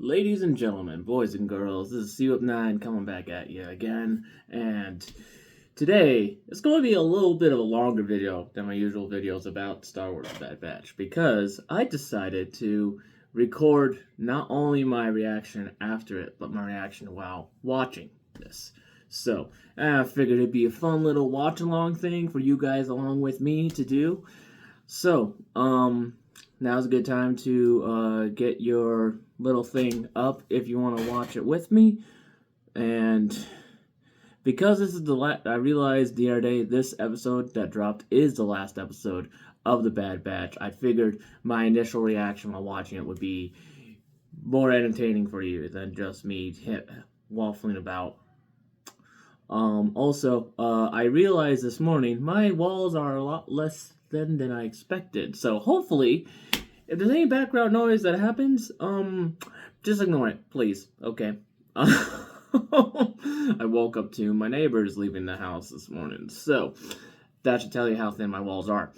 Ladies and gentlemen, boys and girls, this is C-Whip9 coming back at you again, and today it's going to be a little bit of a longer video than my usual videos about Star Wars The Bad Batch, because I decided to record not only my reaction after it, but my reaction while watching this. So, I figured it'd be a fun little watch-along thing for you guys along with me to do. So, now's a good time to get your little thing up if you want to watch it with me. And because this is I realized the other day this episode that dropped is the last episode of The Bad Batch. I figured my initial reaction while watching it would be more entertaining for you than just me waffling about. Also, I realized this morning my walls are a lot less than I expected. So hopefully, if there's any background noise that happens, just ignore it, please. Okay. I woke up to my neighbors leaving the house this morning, so that should tell you how thin my walls are.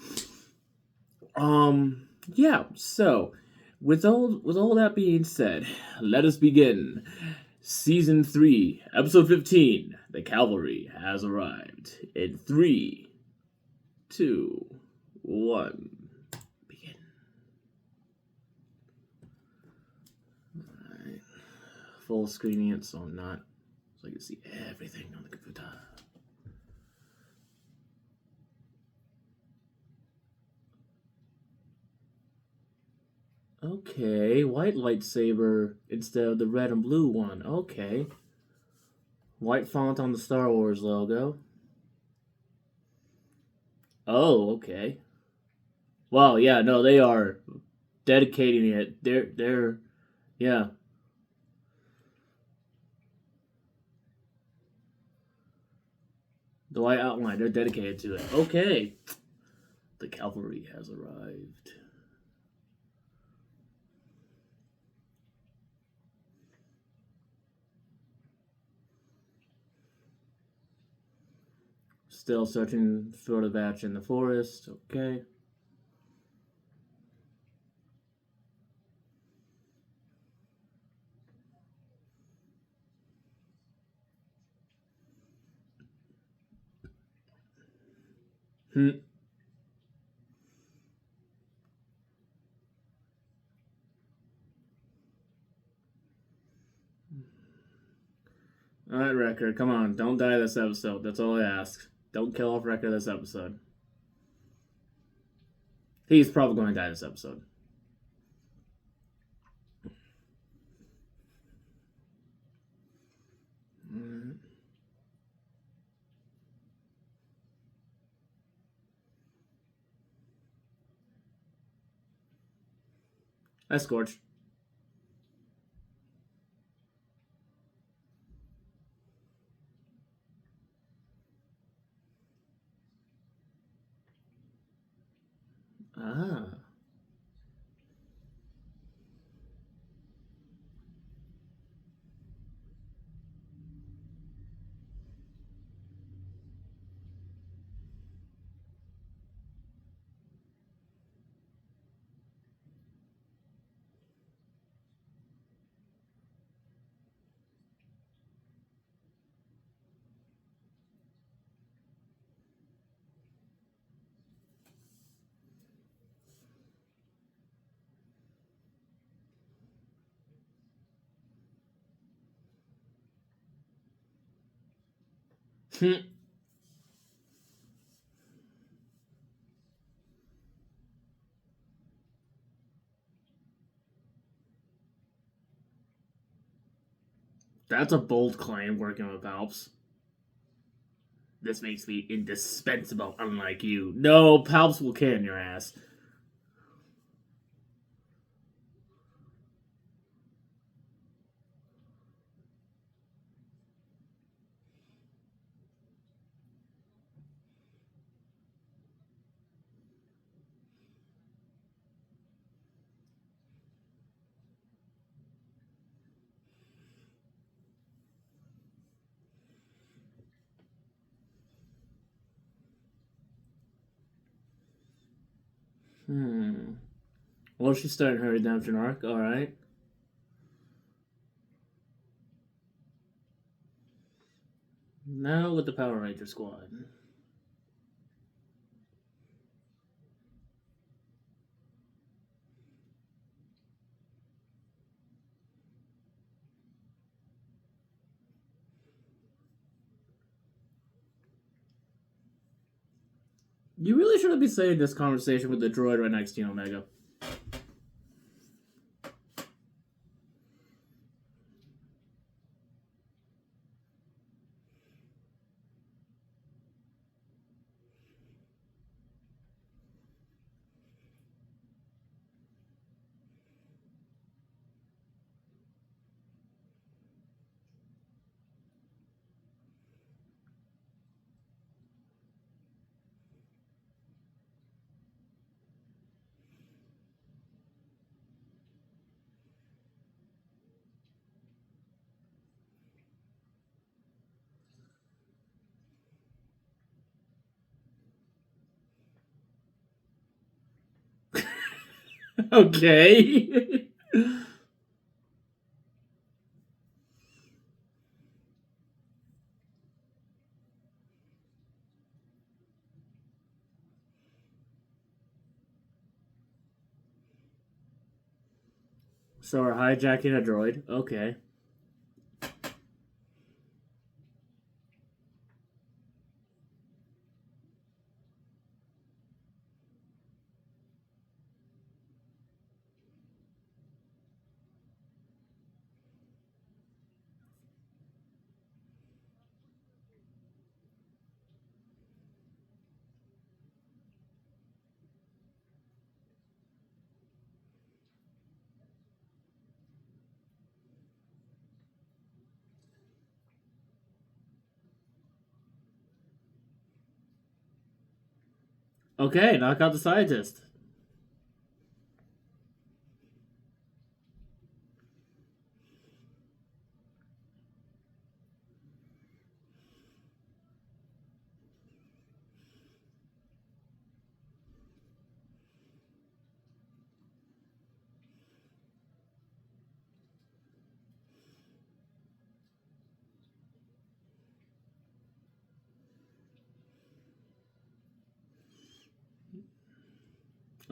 Yeah. So, with all that being said, let us begin. Season 3, Episode 15, The Cavalry has arrived. In 3, 2, 1, begin. Alright. Full screening it so I can see everything on the computer. Okay, white lightsaber instead of the red and blue one. Okay. White font on the Star Wars logo. Oh, okay. Wow, yeah, no, they are dedicating it. Yeah. The white outline, they're dedicated to it. Okay. The cavalry has arrived. Still searching for the batch in the forest. Okay. Hmm. Alright, Wrecker, come on. Don't die this episode. That's all I ask. Don't kill off Wrecker this episode. He's probably going to die this episode. Hi, Scorch. Ah. Hmm. That's a bold claim working with Palps. This makes me indispensable, unlike you. No, Palps will can your ass. Well, she's starting her redemption arc, alright. Now with the Power Ranger squad. You really shouldn't be saying this conversation with the droid right next to you, Omega. Okay. So we're hijacking a droid. Okay. Okay, knock out the scientist.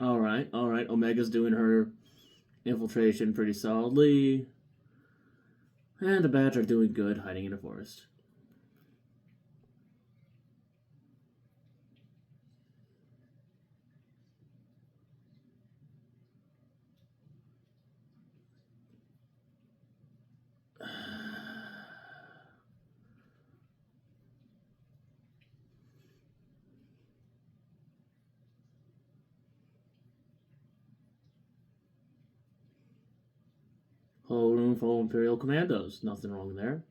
Alright, alright. Omega's doing her infiltration pretty solidly. And the Bats are doing good hiding in the forest. Whole room full of Imperial commandos. Nothing wrong there.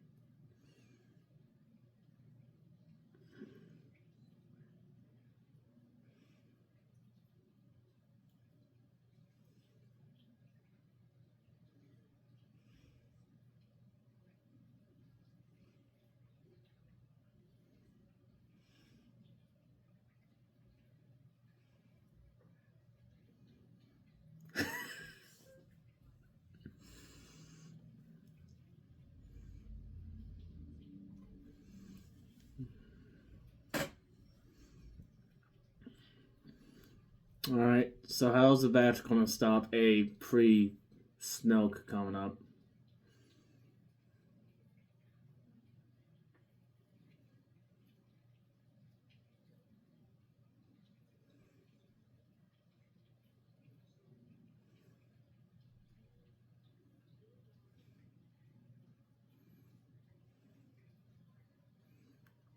Alright, so how's the Bats gonna stop a pre-Snoke coming up?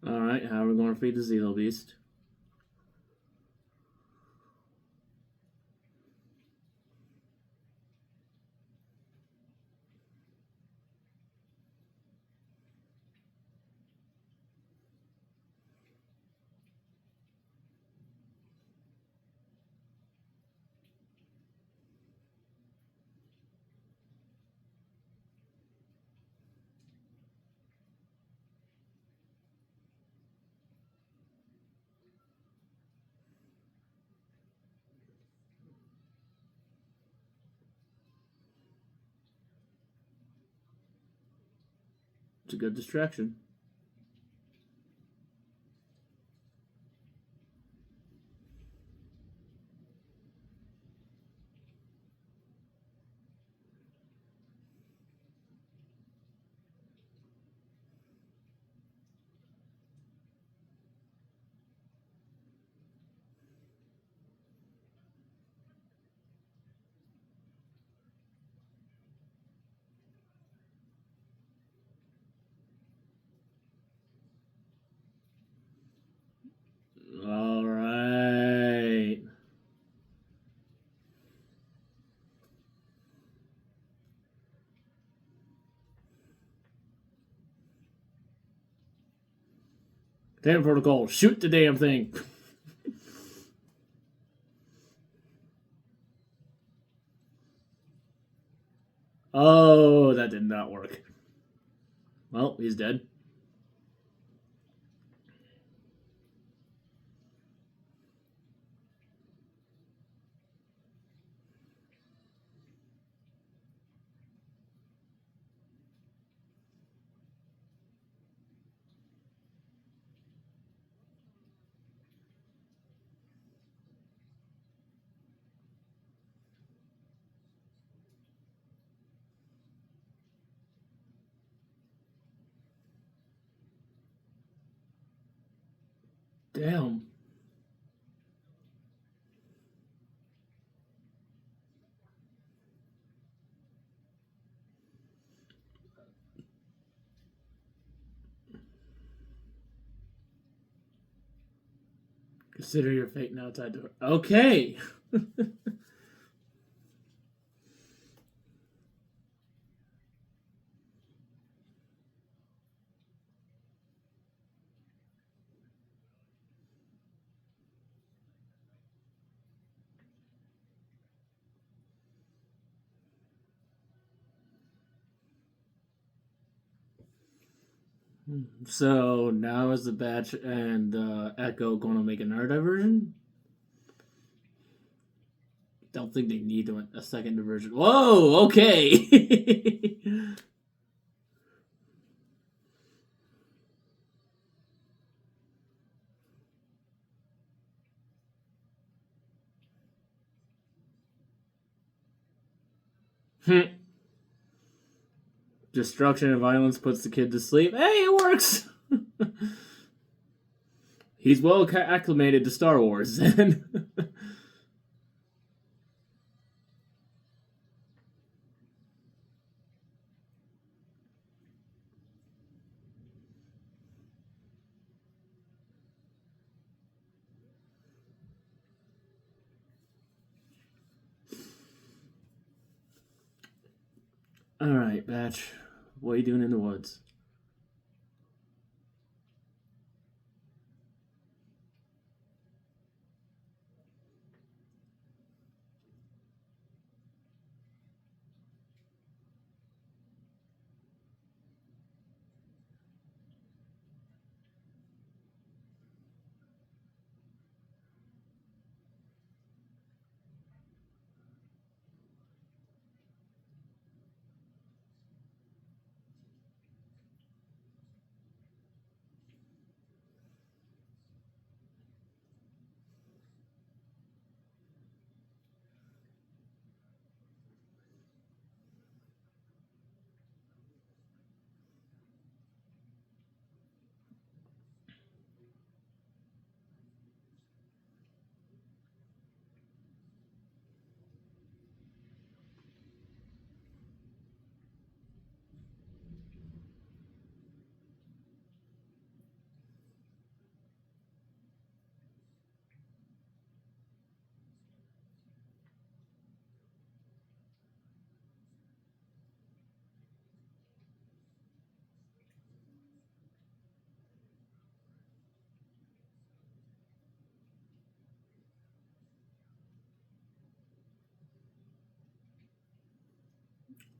Alright, how are we gonna feed the Zelo Beast? It's a good distraction. Damn protocol, shoot the damn thing. Oh, that did not work. Well, he's dead. Damn. Consider your fate now tied to her. Okay. So now is the Batch and Echo going to make another diversion? Don't think they need a second diversion. Whoa, okay. Destruction and violence puts the kid to sleep. Hey, it works. He's well acclimated to Star Wars then. Alright, Batch. What are you doing in the woods?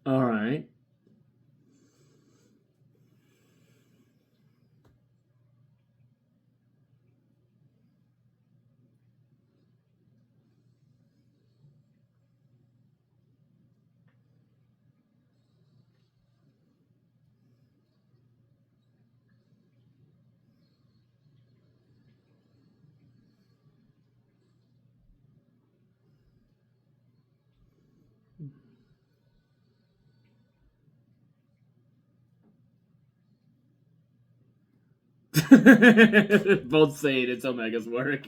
Alright. Both saying it's Omega's work.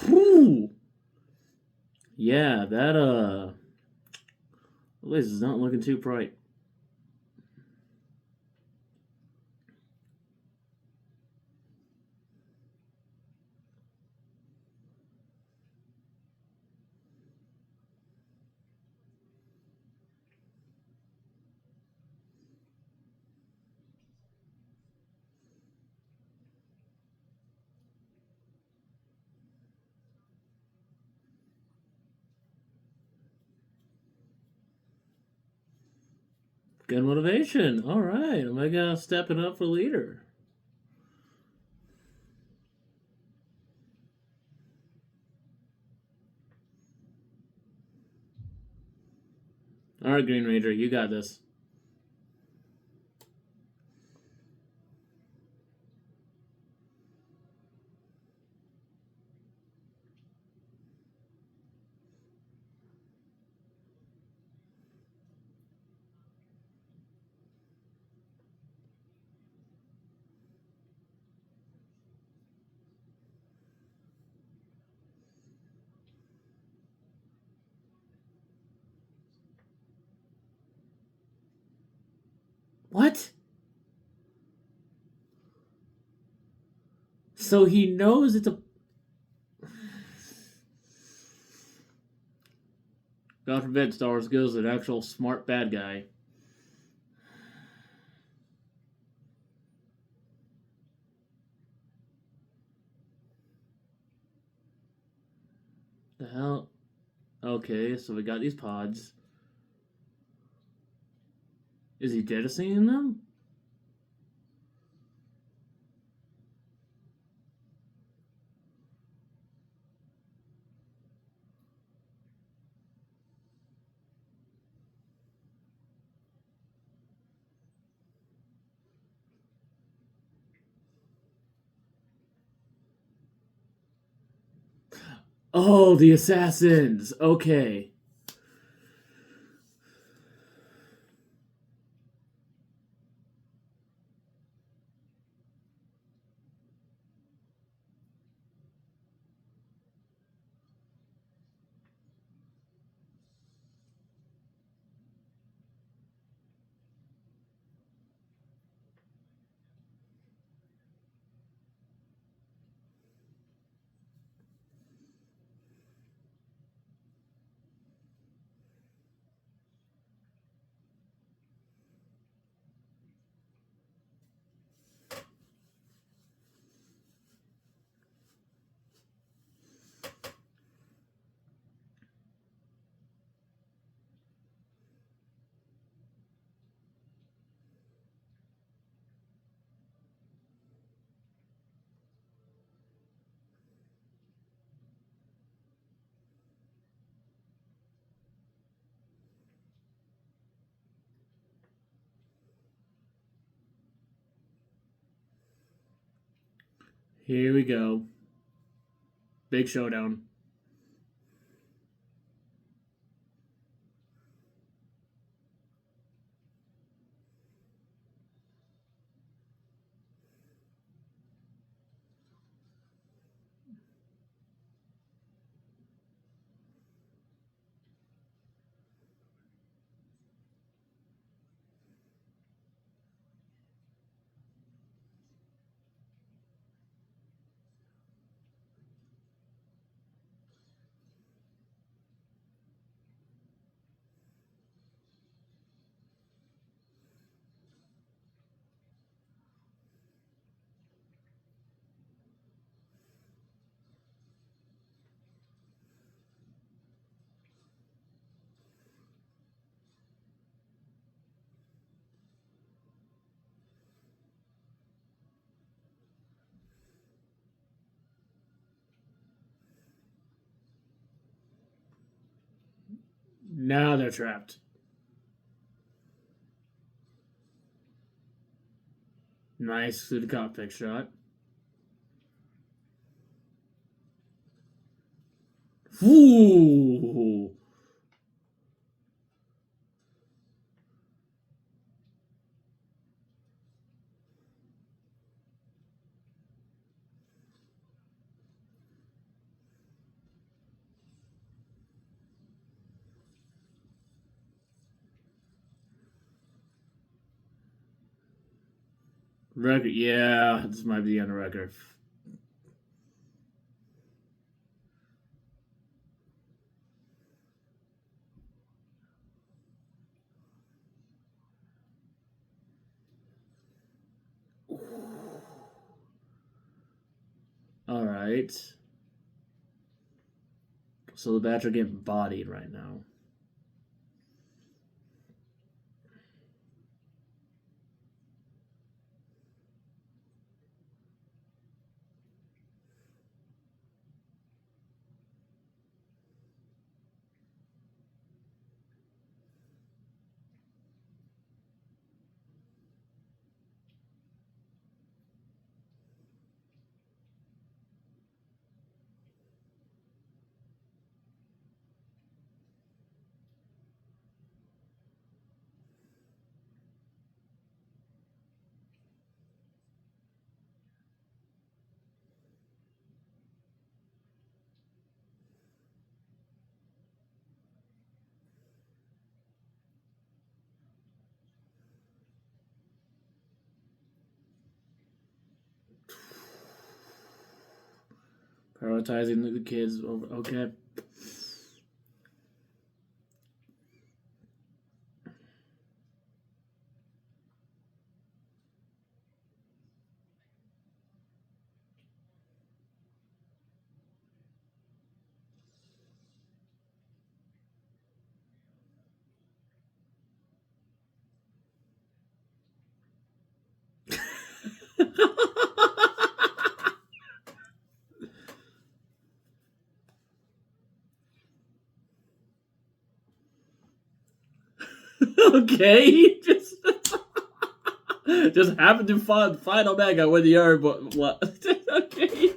Whew. Yeah, that place is not looking too bright. Good motivation. All right, Omega stepping up for leader. All right, Green Ranger, you got this. What? So he knows it's a. God forbid Star Wars goes an actual smart bad guy. The hell? Okay, so we got these pods. Is he jettisoning them? Oh, the assassins. Okay. Here we go. Big showdown. Now they're trapped. Nice through the cockpit shot. Ooh. Record. Yeah, this might be on the record. All right. So the bats are getting bodied right now. Prioritizing the kids over. Okay. Okay, just happened to find Omega with the herb. What? Okay.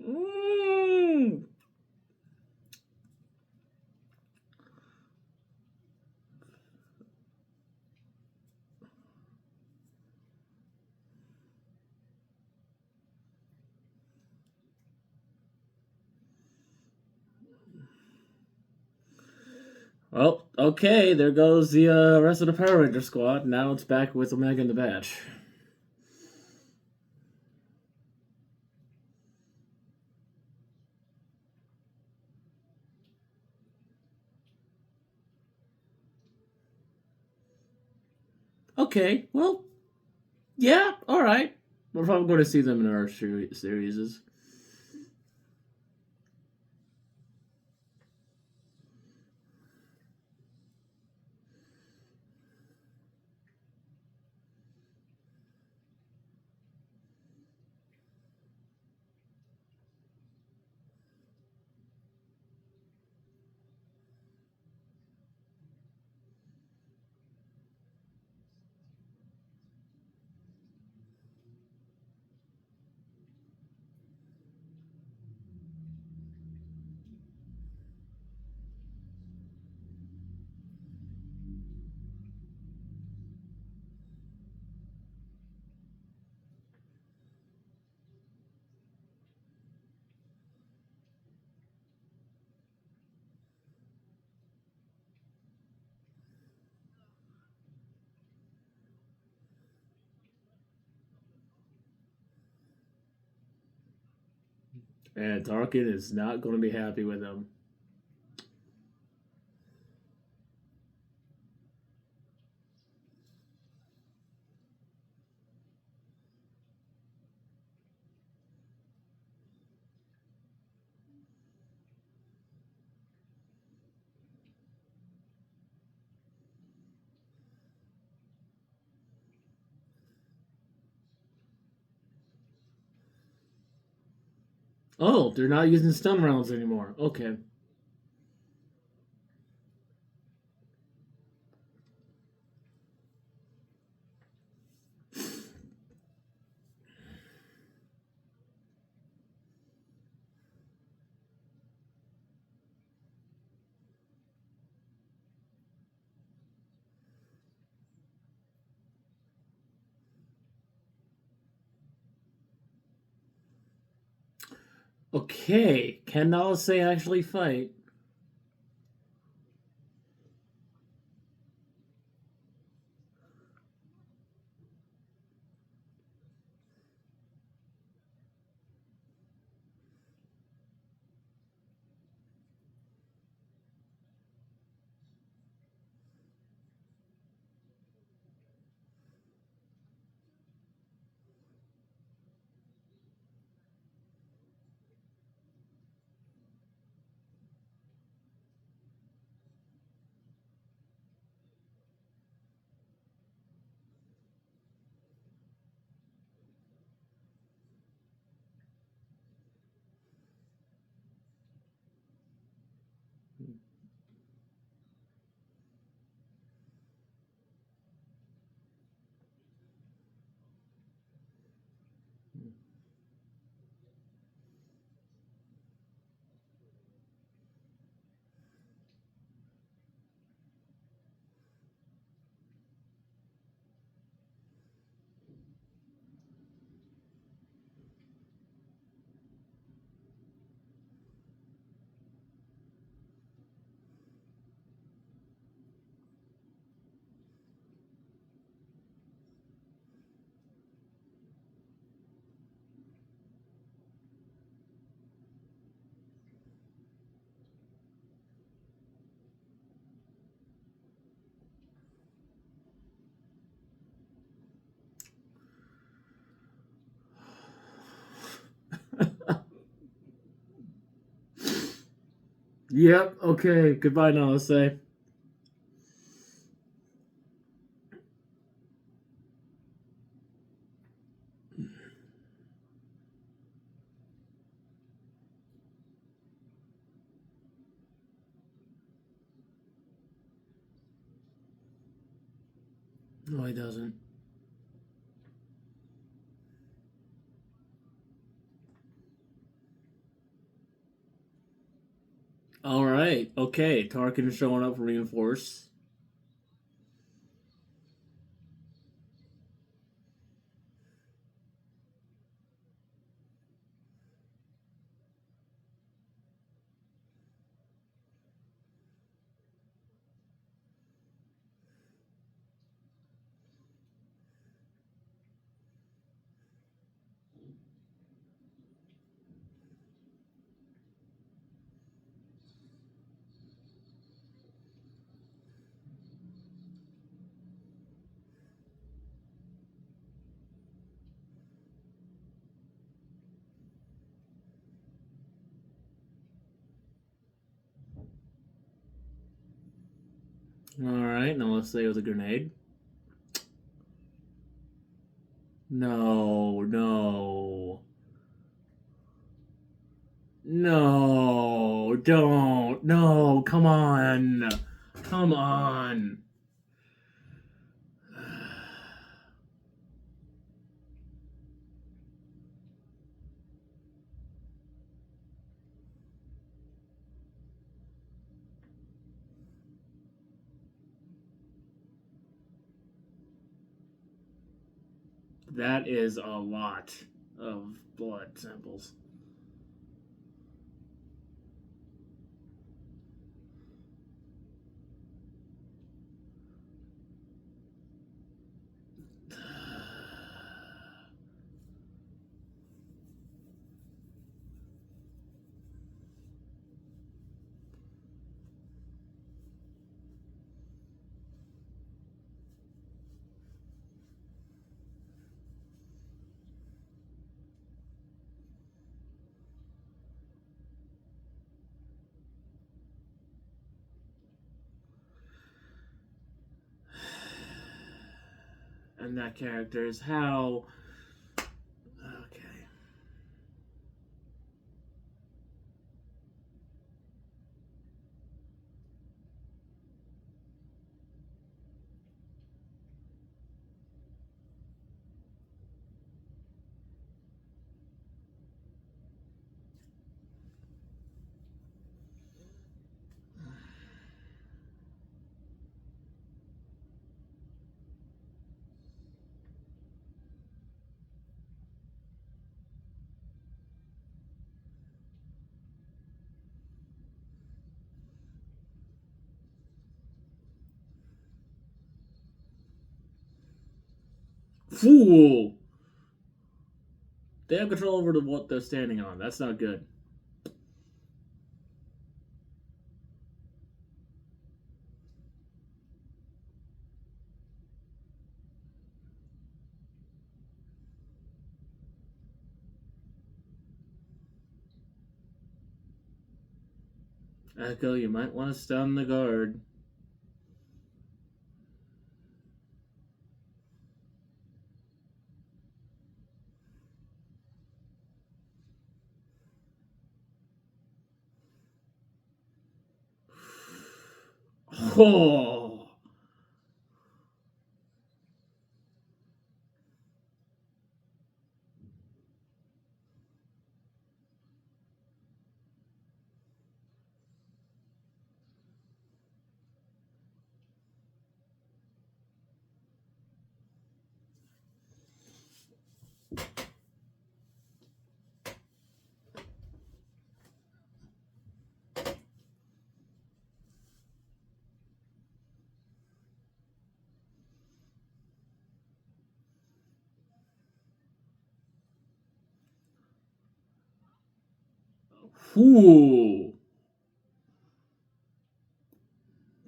Mm. Well, okay, there goes the rest of the Power Ranger squad. Now it's back with Omega and the Badge. Okay, well, yeah, alright. We're probably going to see them in our series. And Tarkin is not going to be happy with them. Oh, they're not using stun rounds anymore. Okay. Okay, can Nalase actually fight? Yep, okay. Goodbye now, let's say. No, he doesn't. Alright, okay. Tarkin is showing up for reinforce. Alright, now let's say it was a grenade. No, no. No, don't. No, come on. Come on. That is a lot of blood samples. And that character is how. Okay. Fool! They have control over what they're standing on. That's not good. Echo, you might want to stun the guard. Oh! Whoo!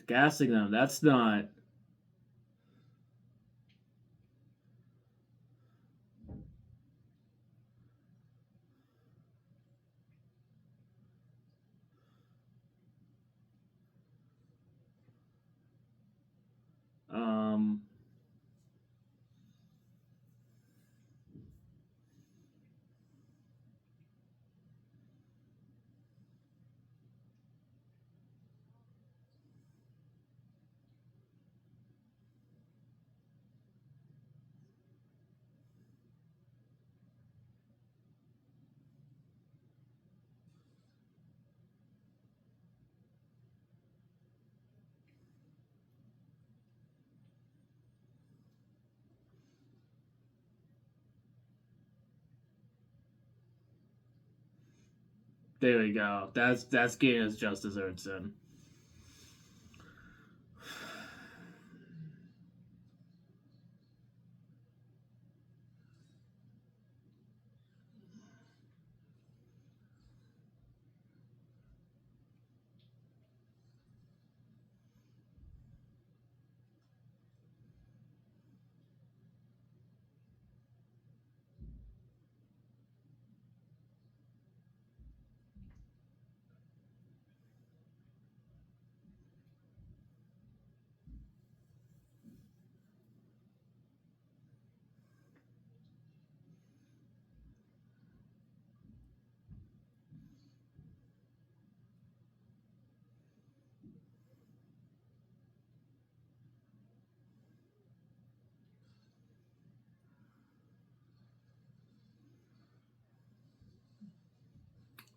Gassing them. That's not. There we go. That's getting his just desserts in.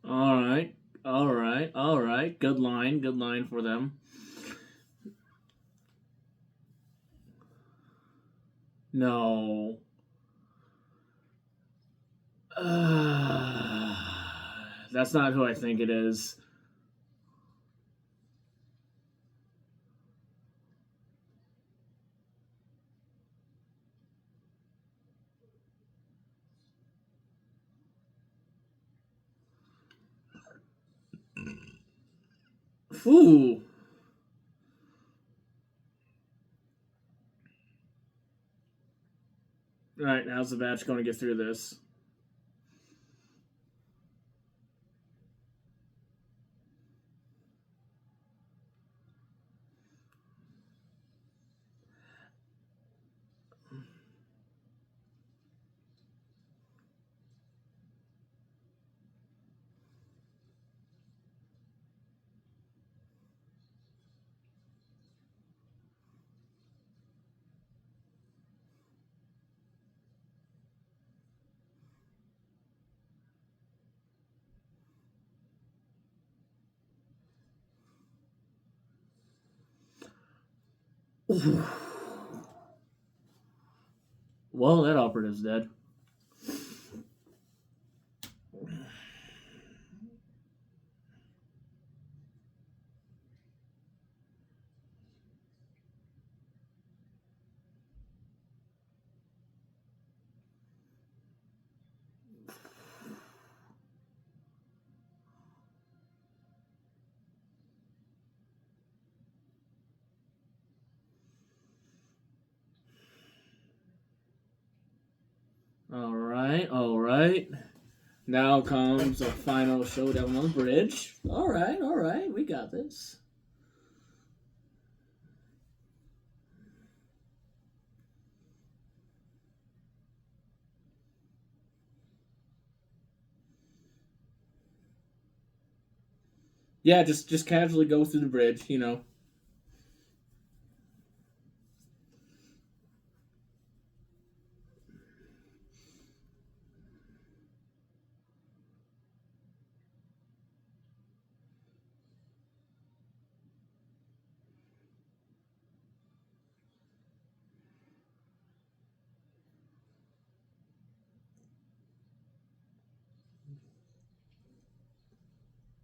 All right, all right, all right. Good line, good line for them. No. Uh, that's not who I think it is. Ooh. All right, how's the batch going to get through this? Ooh. Well, that operative's dead. All right, all right. Now comes a final showdown on the bridge. All right, we got this. Yeah, just casually go through the bridge, you know.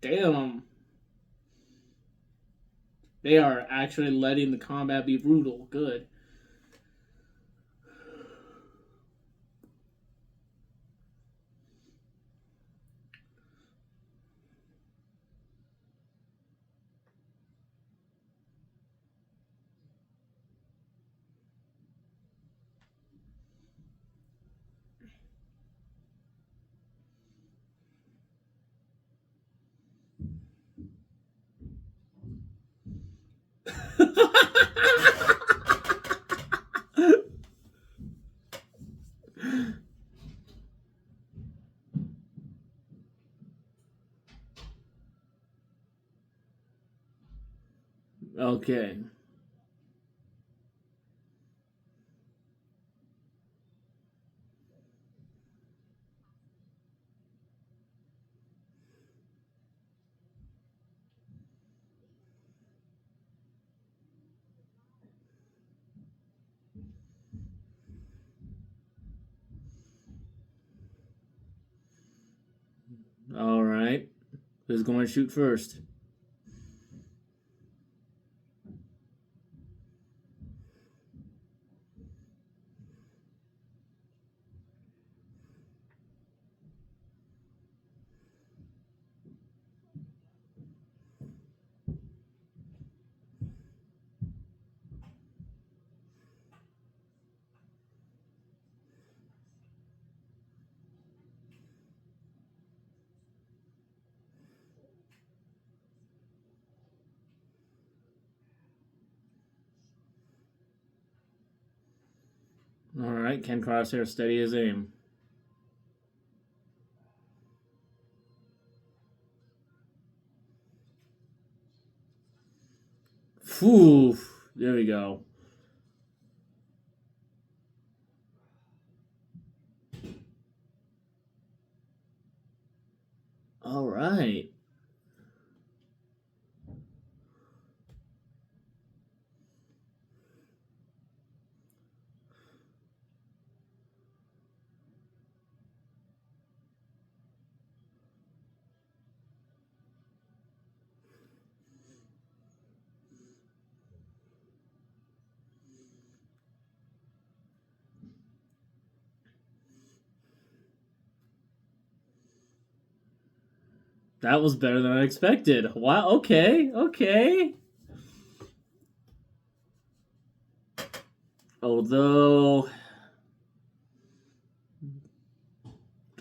Damn, they are actually letting the combat be brutal. Good. Okay. All right. Who's going to shoot first? Alright, Ken Crosshair steady his aim. Phew, there we go. Alright. That was better than I expected. Wow, okay, okay. Although,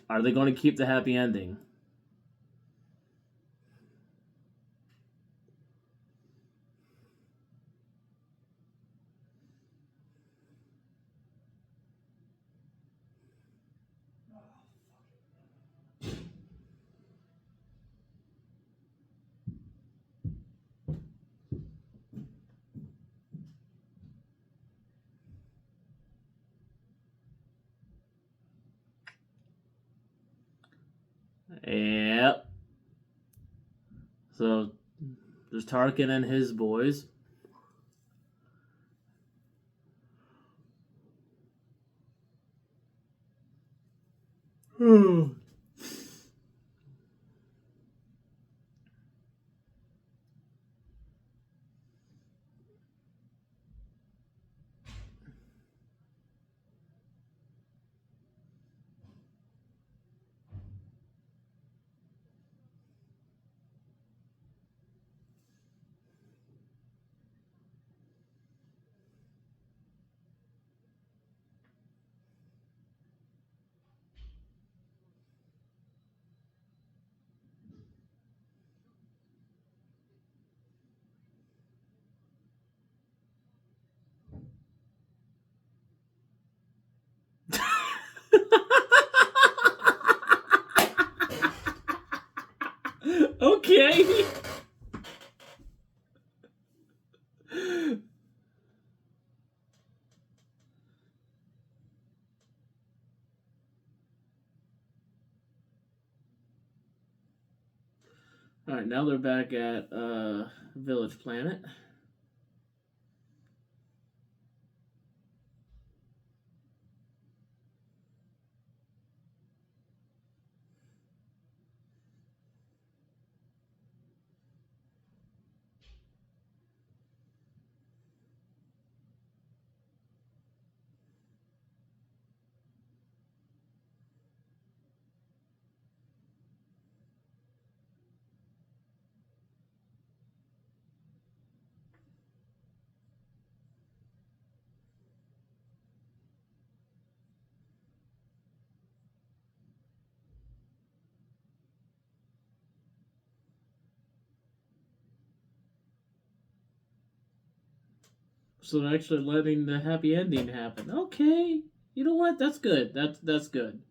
are they going to keep the happy ending? Yep. So, there's Tarkin and his boys. Okay. Alright, now they're back at Village Planet. So they're actually letting the happy ending happen. Okay. You know what? That's good. That's good.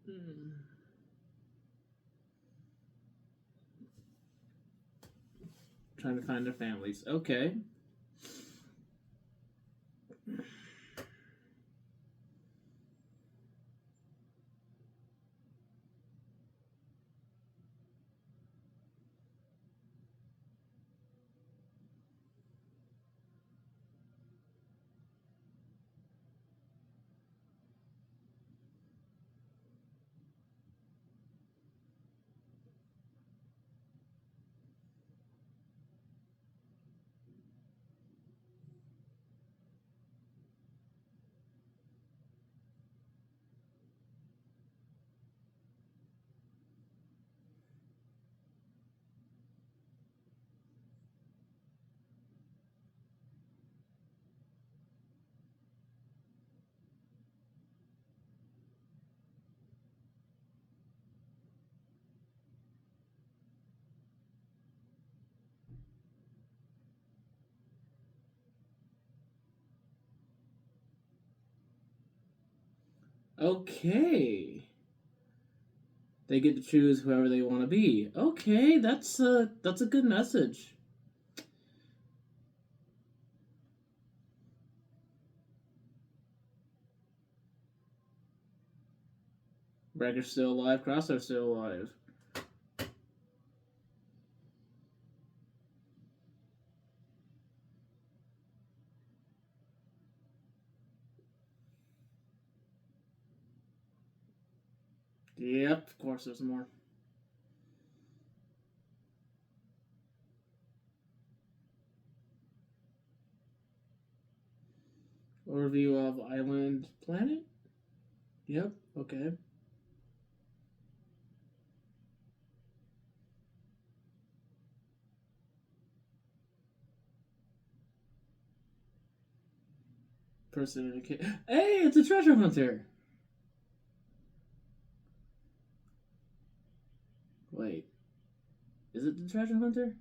Hmm. Trying to find their families. Okay. Okay. They get to choose whoever they want to be. Okay, that's a good message. Wrecker's still alive. Crosshair's still alive. Yep, of course there's more. Overview of Island Planet? Yep, okay. Person in a cave. Hey, it's a treasure hunter! Wait. Is it the treasure hunter?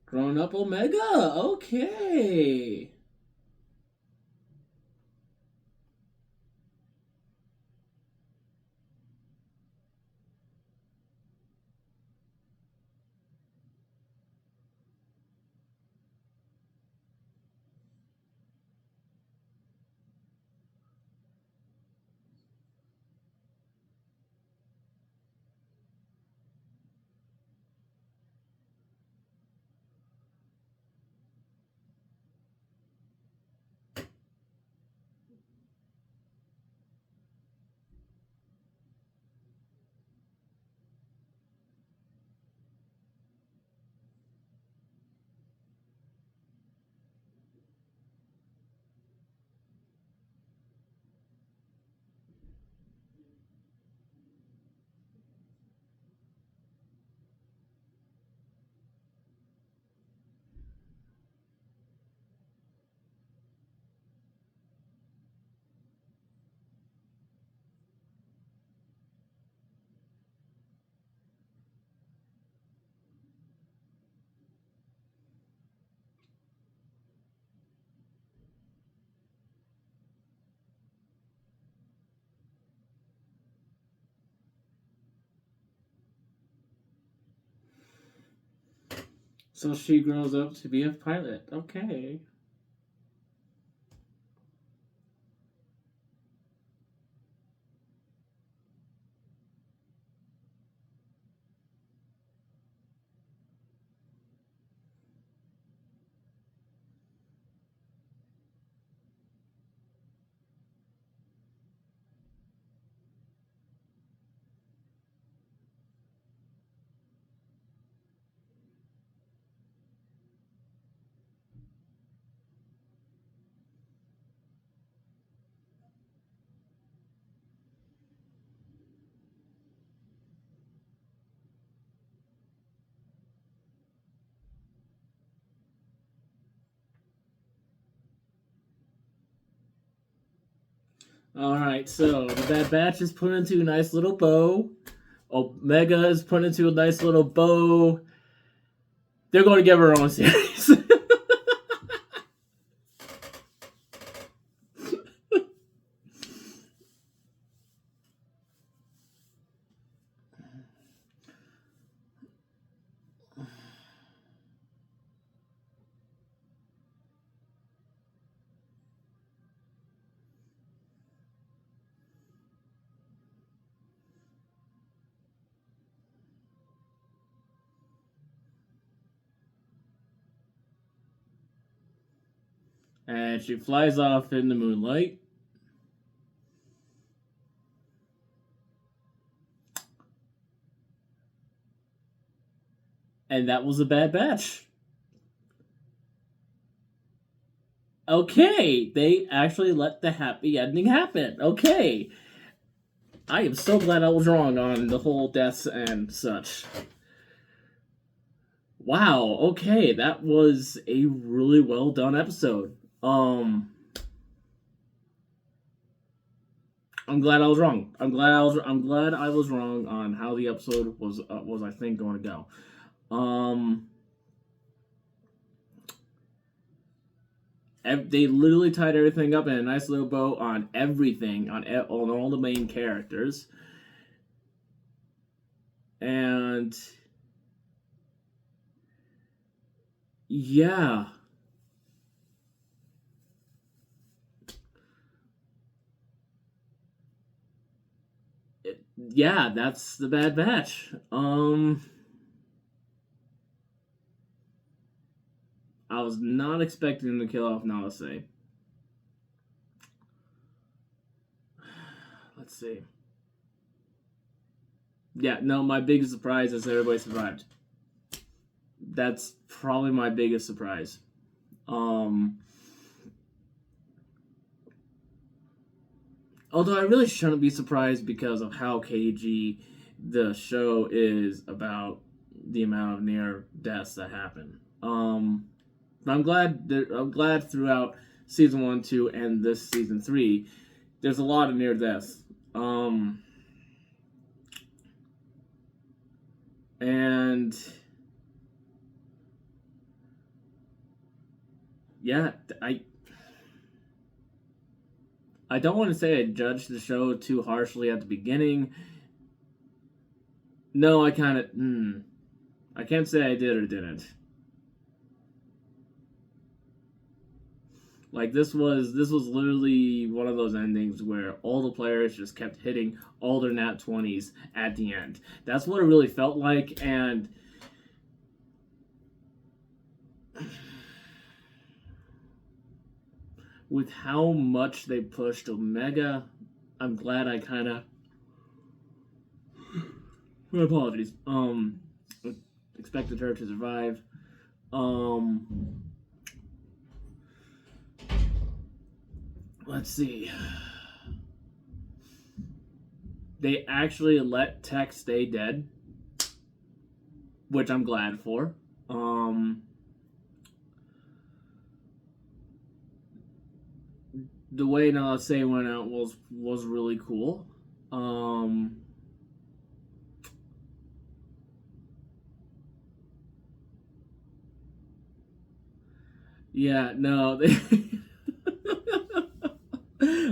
Grown up Omega! Okay! So she grows up to be a pilot. Okay. Alright, so the Bad Batch is put into a nice little bow. Omega is put into a nice little bow. They're going to give her own series. And she flies off in the moonlight. And that was a Bad Batch. Okay, they actually let the happy ending happen. Okay. I am so glad I was wrong on the whole deaths and such. Wow, okay, that was a really well done episode. I'm glad I was wrong. I'm glad I was wrong on how the episode was I think going to go. They literally tied everything up in a nice little bow on everything, on all the main characters. And yeah. Yeah, that's the Bad Batch. I was not expecting him to kill off Nalase. Let's see. Yeah, no, my biggest surprise is everybody survived. That's probably my biggest surprise. Although I really shouldn't be surprised because of how cagey the show is about the amount of near deaths that happen. I'm glad throughout season 1, 2, and this season 3, there's a lot of near deaths. And yeah, I don't want to say I judged the show too harshly at the beginning. No, I kind of I can't say I did or didn't. Like this was literally one of those endings where all the players just kept hitting all their nat 20s at the end. That's what it really felt like, and with how much they pushed Omega, I'm glad I kind of my apologies. Expected her to survive. Let's see. They actually let Tech stay dead, which I'm glad for. The way Nalase went out was really cool. Yeah, no.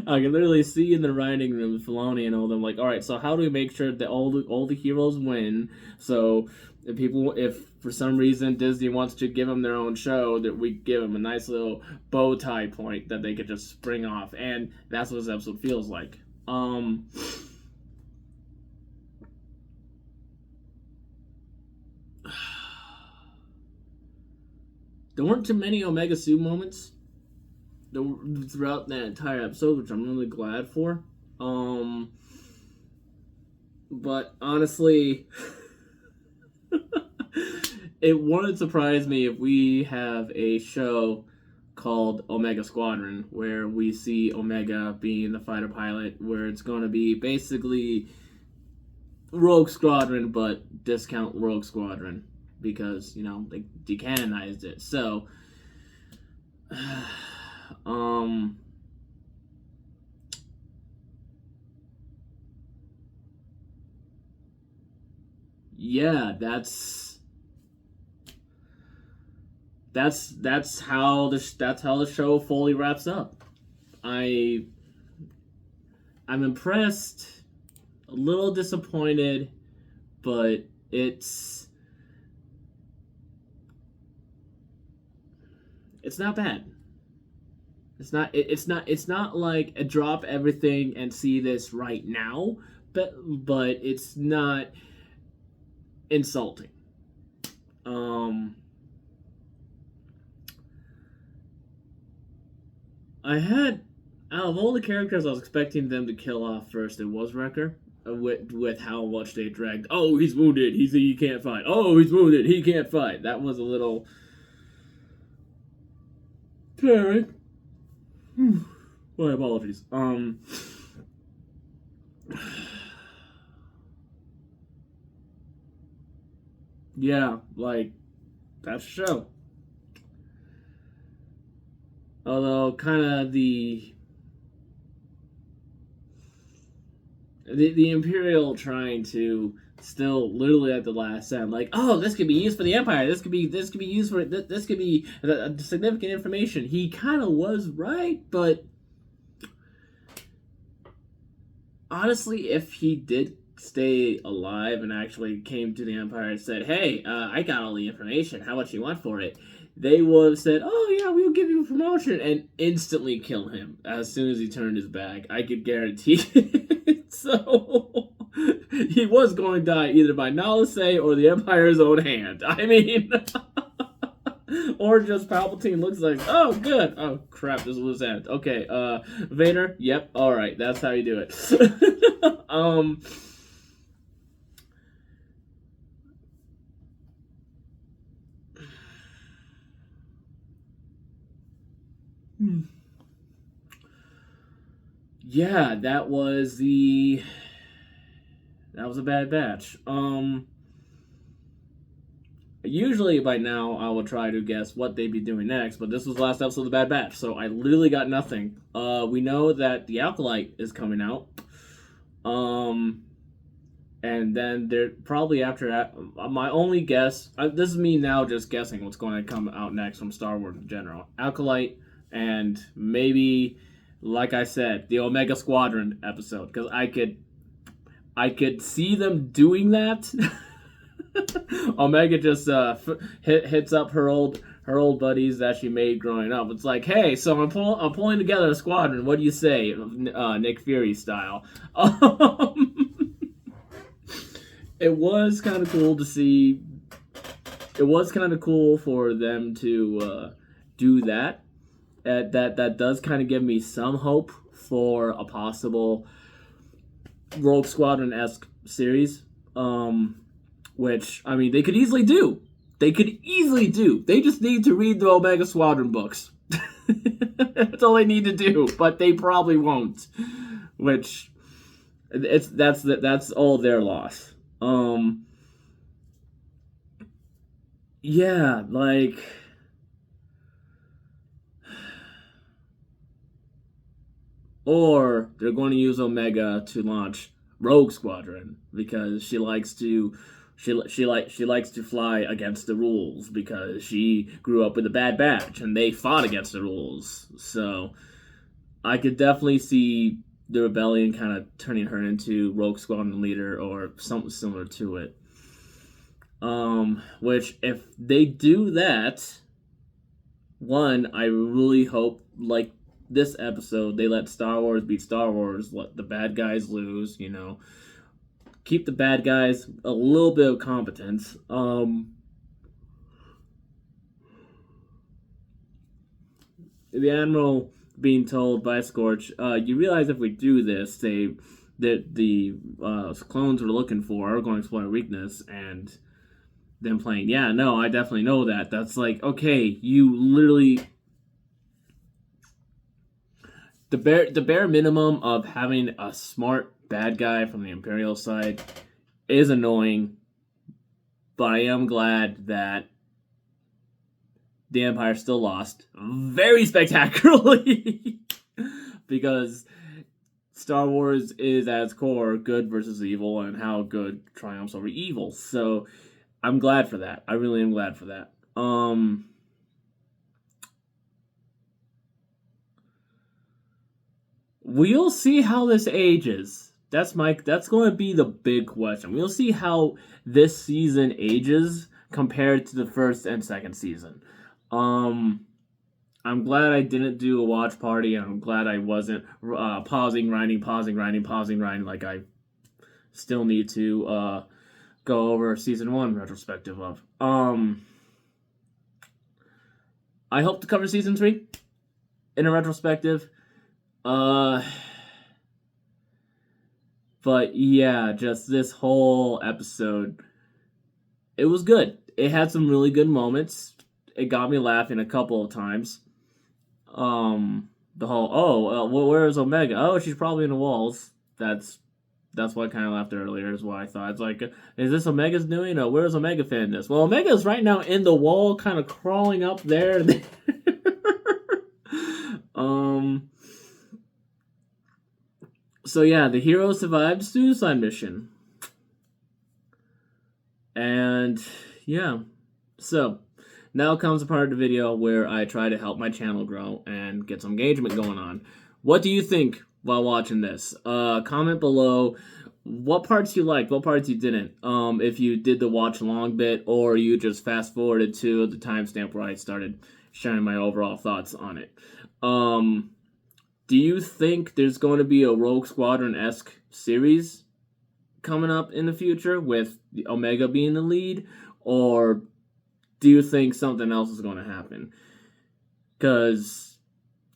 I can literally see in the writing room Filoni and all them like, all right, so how do we make sure that all the heroes win? So if for some reason Disney wants to give them their own show, that we give them a nice little bow tie point that they could just spring off, and that's what this episode feels like. There weren't too many Omega Sue moments throughout that entire episode, which I'm really glad for. But honestly, it wouldn't surprise me if we have a show called Omega Squadron, where we see Omega being the fighter pilot, where it's going to be basically Rogue Squadron, but discount Rogue Squadron because they decanonized it. So, yeah, that's how the show fully wraps up. I'm impressed, a little disappointed, but it's not bad. It's not like a drop everything and see this right now, but it's not insulting. I had out of all the characters I was expecting them to kill off first, it was Wrecker. With how much they dragged. Oh, he's wounded. He can't fight. Oh, he's wounded. He can't fight. That was a little tiring. My apologies. Yeah, like that's the show. Although, kind of the Imperial trying to still literally at the last second, like, oh, this could be used for the Empire. This could be used for this could be significant information. He kind of was right, but honestly, if he did stay alive and actually came to the Empire and said, "Hey, I got all the information. How much you want for it?" They would have said, "Oh yeah, we'll give you a promotion," and instantly kill him as soon as he turned his back. I could guarantee it. So he was going to die either by Nalase or the Empire's own hand. I mean, or just Palpatine looks like, oh, good. Oh, crap, this is loose end. Okay, Vader, yep, all right, that's how you do it. Yeah, that was a Bad Batch. Usually by now I will try to guess what they'd be doing next, but this was the last episode of the Bad Batch, so I literally got nothing. We know that the Acolyte is coming out. And then they're probably after that. My only guess, this is me now just guessing what's going to come out next from Star Wars in general. Acolyte, and maybe, like I said, the Omega Squadron episode, because I could see them doing that. Omega just hits up her old buddies that she made growing up. It's like, hey, so I'm pulling together a squadron. What do you say, Nick Fury style? It was kind of cool to see. It was kind of cool for them to do that. That does kind of give me some hope for a possible Rogue Squadron-esque series. Which, I mean, they could easily do. They just need to read the Omega Squadron books. That's all they need to do. But they probably won't. Which, that's all their loss. Yeah, like, or they're going to use Omega to launch Rogue Squadron because she likes to fly against the rules because she grew up with a Bad Batch and they fought against the rules. So I could definitely see the rebellion kind of turning her into Rogue Squadron leader or something similar to it. Which if they do that, one, I really hope, like this episode, they let Star Wars beat Star Wars, let the bad guys lose, keep the bad guys a little bit of competence. The Admiral being told by Scorch, you realize if we do this, the clones we're looking for are going to exploit our weakness, and them playing, yeah, no, I definitely know that. That's like, okay, you literally... The bare minimum of having a smart bad guy from the Imperial side is annoying, but I am glad that the Empire still lost very spectacularly because Star Wars is at its core good versus evil and how good triumphs over evil. So I'm glad for that. I really am glad for that. We'll see how this ages. That's going to be the big question. We'll see how this season ages compared to the first and second season. I'm glad I didn't do a watch party, and I'm glad I wasn't pausing, grinding like I still need to go over season 1 retrospective of. I hope to cover season 3 in a retrospective. But yeah, just this whole episode, it was good. It had some really good moments. It got me laughing a couple of times. The whole, where is Omega? Oh, she's probably in the walls. That's what I kind of laughed earlier, is what I thought. It's like, is this Omega's doing? Or where's Omega fan this? Well, Omega's right now in the wall, kind of crawling up there. So yeah, the hero survived suicide mission. And yeah, so now comes a part of the video where I try to help my channel grow and get some engagement going on. What do you think while watching this? Comment below what parts you liked, what parts you didn't. If you did the watch along bit or you just fast forwarded to the timestamp where I started sharing my overall thoughts on it. Do you think there's going to be a Rogue Squadron-esque series coming up in the future with Omega being the lead, or do you think something else is going to happen? Because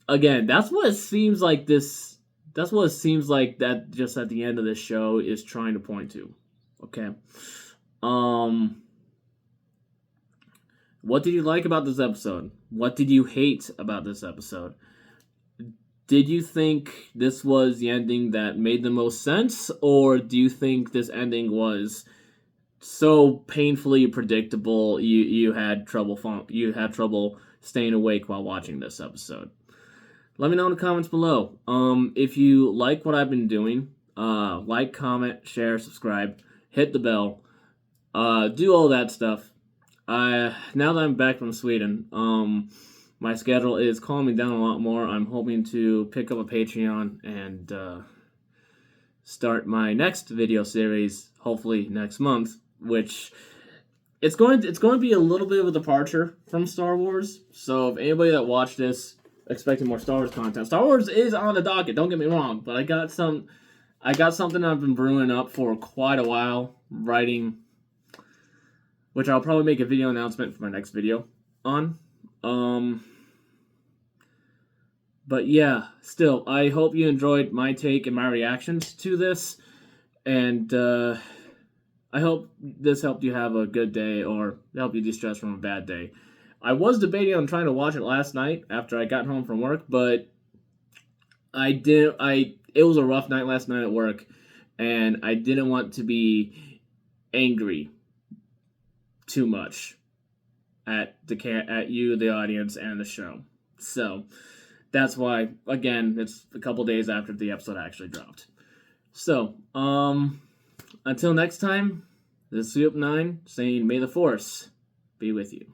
again, that's what it seems like this. That's what it seems like that just at the end of this show is trying to point to. Okay. What did you like about this episode? What did you hate about this episode? Did you think this was the ending that made the most sense, or do you think this ending was so painfully predictable you had trouble staying awake while watching this episode? Let me know in the comments below. If you like what I've been doing, like, comment, share, subscribe, hit the bell, do all that stuff. Now that I'm back from Sweden, my schedule is calming down a lot more. I'm hoping to pick up a Patreon and start my next video series, hopefully next month, which it's going to be a little bit of a departure from Star Wars. So if anybody that watched this expecting more Star Wars content, Star Wars is on the docket, don't get me wrong, but I got something I've been brewing up for quite a while, writing, which I'll probably make a video announcement for my next video on. But yeah, still, I hope you enjoyed my take and my reactions to this, and I hope this helped you have a good day or help you de-stress from a bad day. I was debating on trying to watch it last night after I got home from work, but it was a rough night last night at work, and I didn't want to be angry too much at you, the audience, and the show. So that's why, again, it's a couple days after the episode actually dropped. So, until next time, this is Sweep9 saying, may the Force be with you.